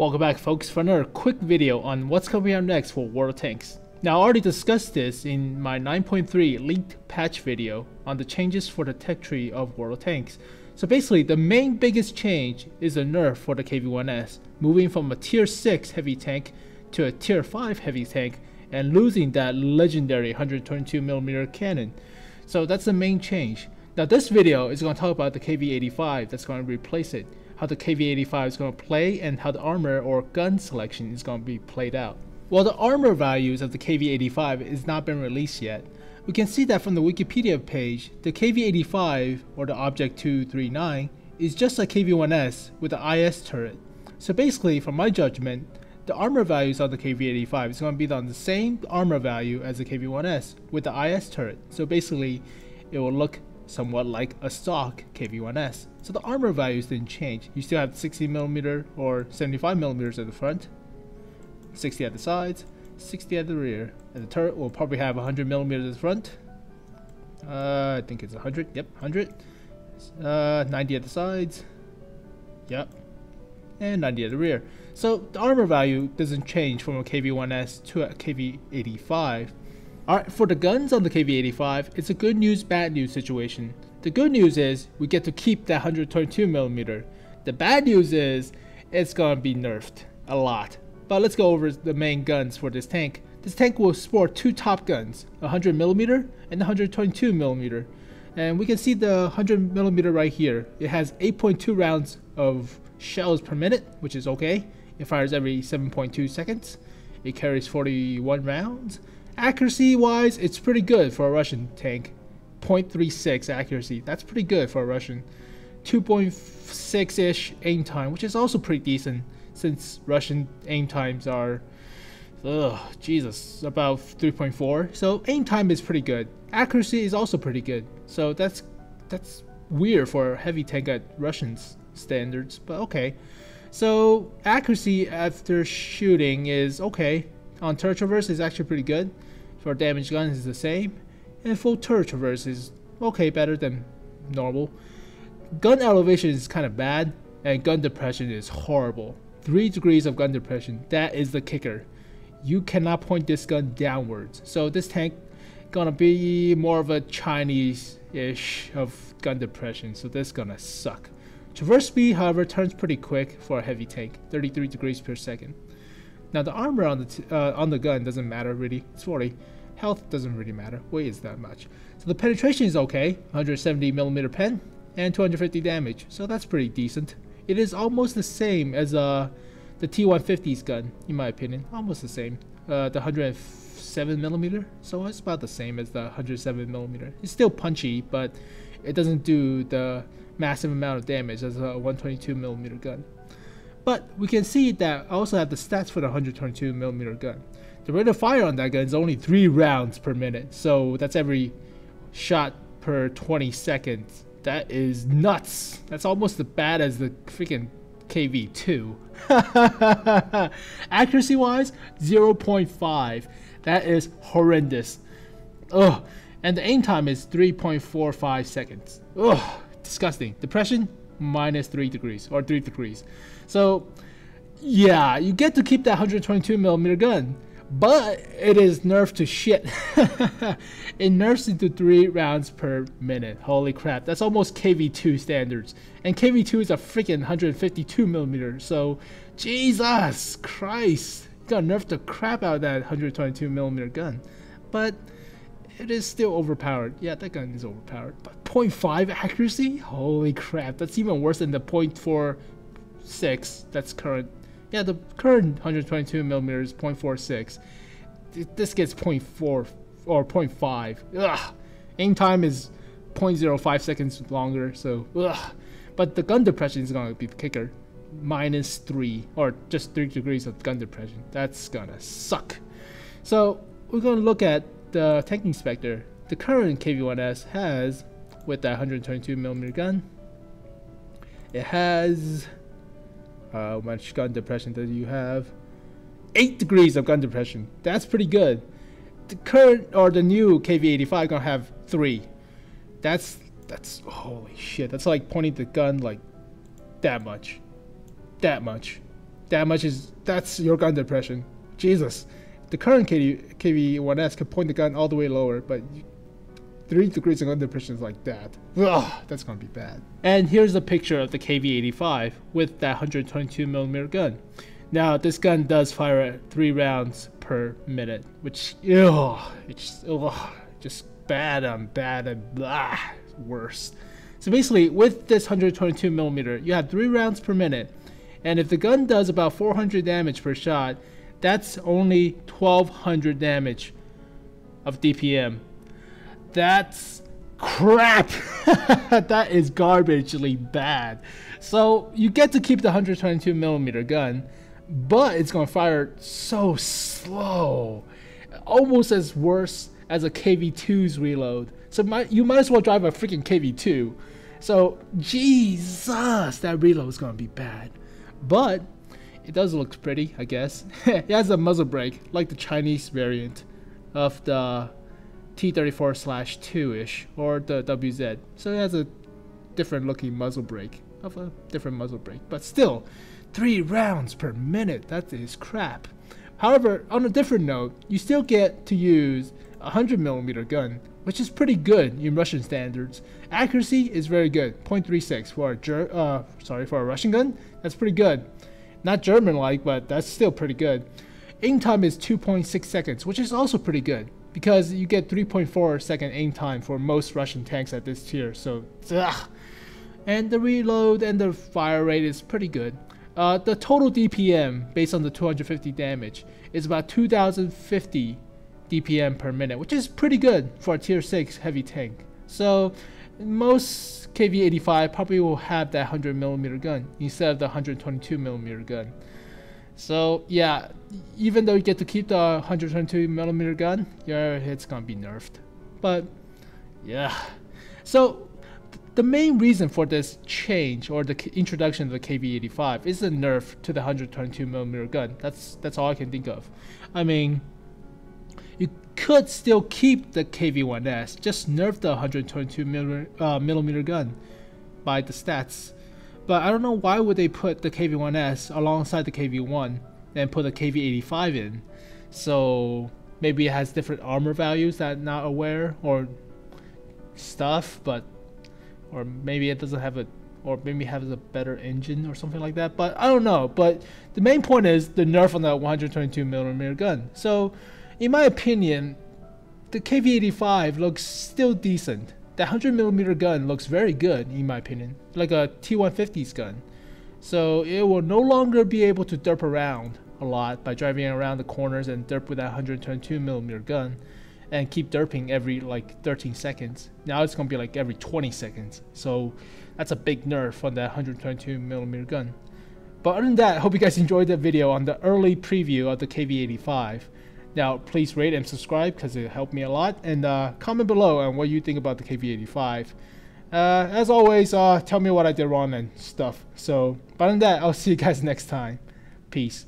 Welcome back folks for another quick video on what's coming out next for World of Tanks. Now I already discussed this in my 9.3 leaked patch video on the changes for the tech tree of World of Tanks. So basically the main biggest change is a nerf for the KV-1S, moving from a tier 6 heavy tank to a tier 5 heavy tank and losing that legendary 122mm cannon. So that's the main change. Now this video is going to talk about the KV-85 that's going to replace it, how the KV-85 is going to play, and how the armor or gun selection is going to be played out. While the armor values of the KV-85 has not been released yet, we can see that from the Wikipedia page, the KV-85 or the Objekt 239 is just like KV-1S with the IS turret. So basically, from my judgment, the armor values of the KV-85 is going to be on the same armor value as the KV-1S with the IS turret. So basically, it will look somewhat like a stock KV-1S. So the armor values didn't change. You still have 60mm or 75mm at the front, 60 at the sides, 60 at the rear, and the turret will probably have 100mm at the front. I think it's 100. Yep, 100. 90 at the sides. Yep, and 90 at the rear. So the armor value doesn't change from a KV-1S to a KV-85. Alright, for the guns on the KV-85, it's a good news, bad news situation. The good news is we get to keep that 122mm. The bad news is it's gonna be nerfed a lot. But let's go over the main guns for this tank. This tank will sport two top guns, 100mm and 122mm. And we can see the 100mm right here. It has 8.2 rounds of shells per minute, which is okay. It fires every 7.2 seconds. It carries 41 rounds. Accuracy wise, it's pretty good for a Russian tank. 0.36 accuracy, that's pretty good for a Russian. 2.6-ish aim time, which is also pretty decent since Russian aim times are, Jesus, about 3.4. So aim time is pretty good. Accuracy is also pretty good. So that's weird for a heavy tank at Russian standards, but okay. So accuracy after shooting is okay. On turret traverse is actually pretty good. For damage gun is the same, and full turret traverse is okay, better than normal. Gun elevation is kind of bad, and gun depression is horrible. 3 degrees of gun depression, that is the kicker. You cannot point this gun downwards. So this tank gonna be more of a Chinese-ish of gun depression, so this gonna suck. Traverse speed, however, turns pretty quick for a heavy tank, 33 degrees per second. Now the armor on the gun doesn't matter really, it's 40. Health doesn't really matter, weight is that much. So the penetration is okay, 170mm pen and 250 damage, so that's pretty decent. It is almost the same as the T-150's gun, in my opinion, almost the same. The 107mm, so it's about the same as the 107mm. It's still punchy, but it doesn't do the massive amount of damage as a 122mm gun. But we can see that I also have the stats for the 122mm gun. The rate of fire on that gun is only 3 rounds per minute, so that's every shot per 20 seconds. That is nuts. That's almost as bad as the freaking KV-2. Accuracy wise, 0.5. That is horrendous. Ugh. And the aim time is 3.45 seconds. Ugh. Disgusting. Depression, minus 3 degrees or 3 degrees. So yeah, you get to keep that 122mm gun, but it is nerfed to shit. It nerfs into 3 rounds per minute. Holy crap, that's almost KV-2 standards, and KV-2 is a freaking 152mm. So Jesus Christ, you gotta nerf the crap out of that 122mm gun. But it is still overpowered. Yeah, that gun is overpowered. But 0.5 accuracy? Holy crap, that's even worse than the 0.46 that's current. Yeah, the current 122mm is 0.46. This gets 0.4 or 0.5. Ugh. Aim time is 0.05 seconds longer, so ugh. But the gun depression is gonna be the kicker. Minus 3 or just 3 degrees of gun depression. That's gonna suck. So we're gonna look at the tank inspector. The current KV-1S has, with that 122mm gun, it has, how much gun depression does you have? 8 degrees of gun depression. That's pretty good. The current or the new KV-85 gonna have 3. That's holy shit. That's like pointing the gun like that much. That's your gun depression. Jesus. The current KV-1S could point the gun all the way lower, but 3 degrees of gun depression is like that. Ugh, that's gonna be bad. And here's a picture of the KV-85 with that 122mm gun. Now this gun does fire 3 rounds per minute, which it's just bad and blah, worse. So basically, with this 122mm, you have 3 rounds per minute, and if the gun does about 400 damage per shot, that's only 1200 damage of DPM. That's crap. That is garbagely bad. So you get to keep the 122mm gun, but it's gonna fire so slow, almost as worse as a KV-2's reload. So you might as well drive a freaking KV-2. So Jesus, that reload is gonna be bad. But it does look pretty, I guess. It has a muzzle brake, like the Chinese variant of the T34/2-ish, or the WZ. So it has a different looking muzzle brake, but still, 3 rounds per minute, that is crap. However, on a different note, you still get to use a 100mm gun, which is pretty good in Russian standards. Accuracy is very good, 0.36 for a Russian gun. That's pretty good. Not German-like, but that's still pretty good. Aim time is 2.6 seconds, which is also pretty good, because you get 3.4 second aim time for most Russian tanks at this tier. So, and the reload and the fire rate is pretty good. The total DPM based on the 250 damage is about 2050 DPM per minute, which is pretty good for a tier 6 heavy tank. So most KV-85 probably will have that 100mm gun instead of the 122mm gun. So yeah, even though you get to keep the 122mm gun, yeah, it's gonna be nerfed. But yeah, so the main reason for this change, or the introduction of the KV-85, is the nerf to the 122mm gun. That's all I can think of. I mean, you could still keep the KV-1S, just nerf the 122mm gun by the stats. But I don't know why would they put the KV-1S alongside the KV-1 and put the KV-85 in. So maybe it has different armor values that I'm not aware, or stuff, or maybe it doesn't have or maybe has a better engine or something like that. But I don't know. But the main point is the nerf on that 122mm gun. So in my opinion, the KV-85 looks still decent. The 100mm gun looks very good, in my opinion, like a T150's gun. So it will no longer be able to derp around a lot by driving around the corners and derp with that 122mm gun and keep derping every like 13 seconds. Now it's gonna be like every 20 seconds. So that's a big nerf on that 122mm gun. But other than that, I hope you guys enjoyed the video on the early preview of the KV-85. Now, please rate and subscribe because it helped me a lot. And comment below on what you think about the KV-85. As always, tell me what I did wrong and stuff. So, other than that, I'll see you guys next time. Peace.